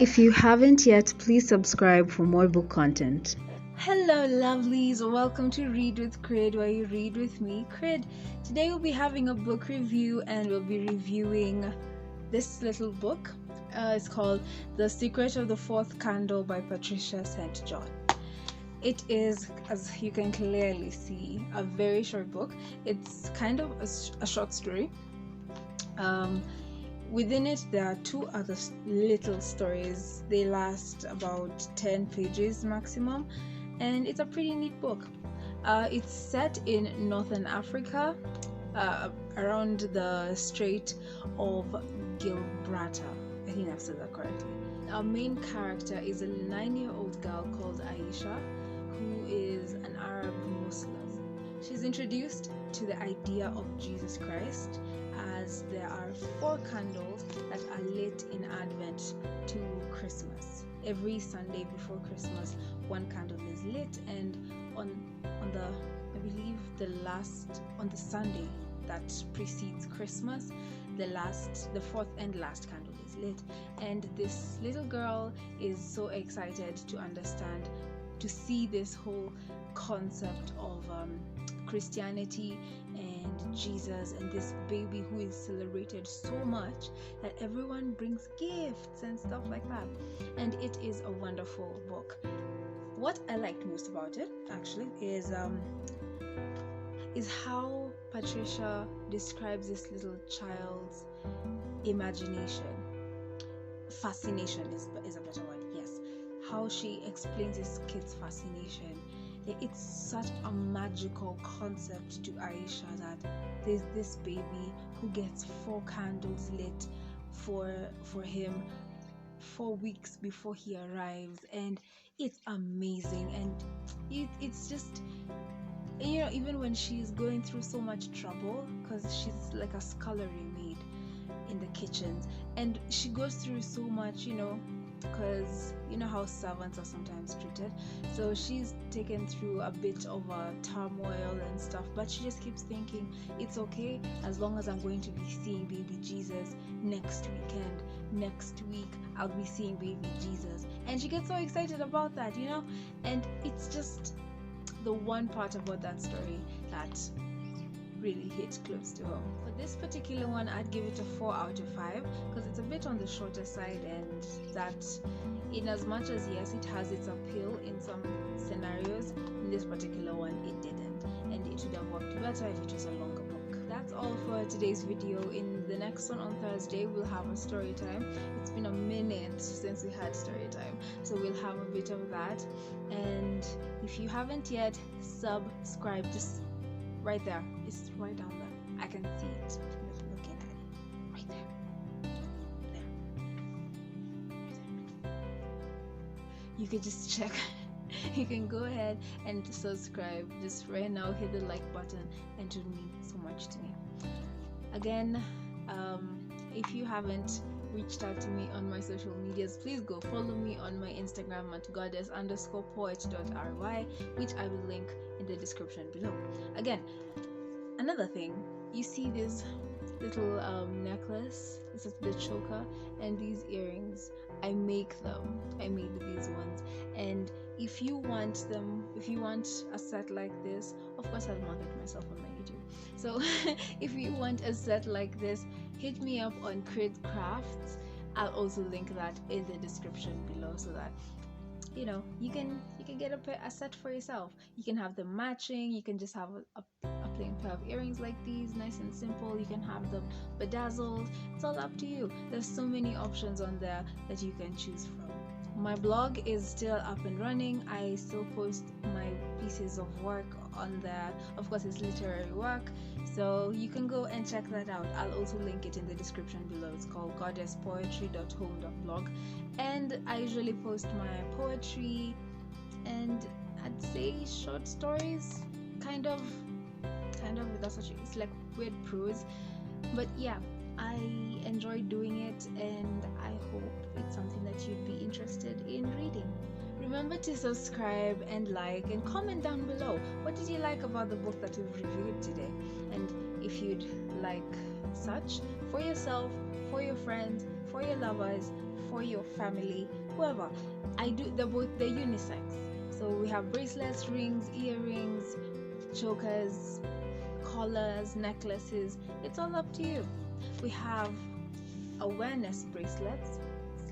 If you haven't yet, please subscribe for more book content. Hello lovelies, welcome to Read with Crid, where you read with me, Crid. Today we'll be having a book review and we'll be reviewing this little book. It's called The Secret of the Fourth Candle by Patricia St. It is, as you can clearly see, a very short book. It's kind of a short story. Within it, there are two other little stories. They last about 10 pages maximum, and it's a pretty neat book. It's set in Northern Africa, around the Strait of Gibraltar. I think I've said that correctly. Our main character is a 9-year-old girl called Aisha, who is an Arab Muslim. She's introduced to the idea of Jesus Christ as there are 4 candles that are lit in Advent to Christmas. Every Sunday before Christmas, 1 candle is lit, and on the, I believe on the Sunday that precedes Christmas, the 4th and last candle is lit. And this little girl is so excited to see this whole concept of Christianity and Jesus and this baby who is celebrated so much that everyone brings gifts and stuff like that. And it is a wonderful book. What I liked most about it actually is how Patricia describes this little child's imagination. Fascination is a better word, yes. How she explains this kid's fascination. It's such a magical concept to Aisha that there's this baby who gets 4 candles lit for him 4 weeks before he arrives, and it's amazing. And it's just, even when she's going through so much trouble, because she's like a scullery maid in the kitchens, and she goes through so much, because how servants are sometimes treated. So she's taken through a bit of a turmoil and stuff, but she just keeps thinking it's okay as long as I'm going to be seeing baby Jesus next weekend. Next week I'll be seeing baby Jesus, and she gets so excited about that, and it's just the one part about that story that really hits close to home. For this particular one, I'd give it a 4 out of 5 because it's a bit on the shorter side, and that in as much as yes, it has its appeal in some scenarios, in this particular one it didn't, and it would have worked better if it was a longer book. That's all for today's video. In the next one on Thursday, we'll have a story time. It's been a minute since we had story time, so we'll have a bit of that. And if you haven't yet, subscribe. Just right there, it's right down there. I can see it. Looking at it right there. You can just check. You can go ahead and subscribe. Just right now, hit the like button, and it would mean so much to me. Again, if you haven't reached out to me on my social medias, please go follow me on my Instagram at goddess_poet.ry, which I will link in the description below. Again, another thing, you see this little necklace, this is the choker, and these earrings. I made these ones, and if you want a set like this, of course I'll market myself on my YouTube. So if you want a set like this, hit me up on Crid Crafts. I'll also link that in the description below, so that you can get a set for yourself. You can have them matching. You can just have a plain pair of earrings like these, nice and simple. You can have them bedazzled. It's all up to you. There's so many options on there that you can choose from. My blog is still up and running. I still post my pieces of work on there. Of course, it's literary work, so you can go and check that out. I'll also link it in the description below. It's called goddesspoetry.home.blog, and I usually post my poetry and I'd say short stories, kind of that's what it's like, weird prose, but yeah, I enjoy doing it, and I hope it's something that you'd be interested in reading. Remember to subscribe and like and comment down below. What did you like about the book that we've reviewed today? And if you'd like such for yourself, for your friends, for your lovers, for your family, whoever. They're unisex. So we have bracelets, rings, earrings, chokers, collars, necklaces. It's all up to you. We have awareness bracelets,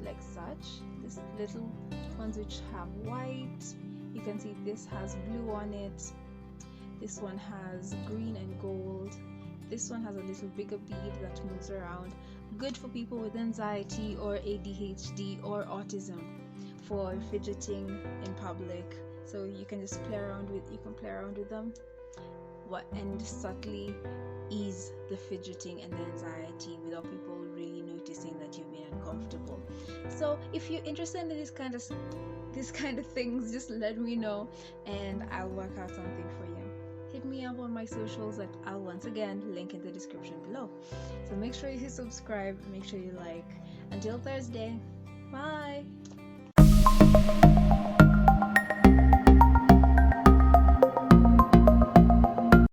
like such. This little ones which have white. You can see this has blue on it. This one has green and gold. This one has a little bigger bead that moves around. Good for people with anxiety or ADHD or autism, for fidgeting in public. So you can just play around with them, and subtly ease the fidgeting and the anxiety without people really noticing that you've been uncomfortable. So if you're interested in this kind of things, just let me know and I'll work out something for you. Hit me up on my socials that I'll once again link in the description below. So make sure you subscribe, make sure you like. Until Thursday, bye.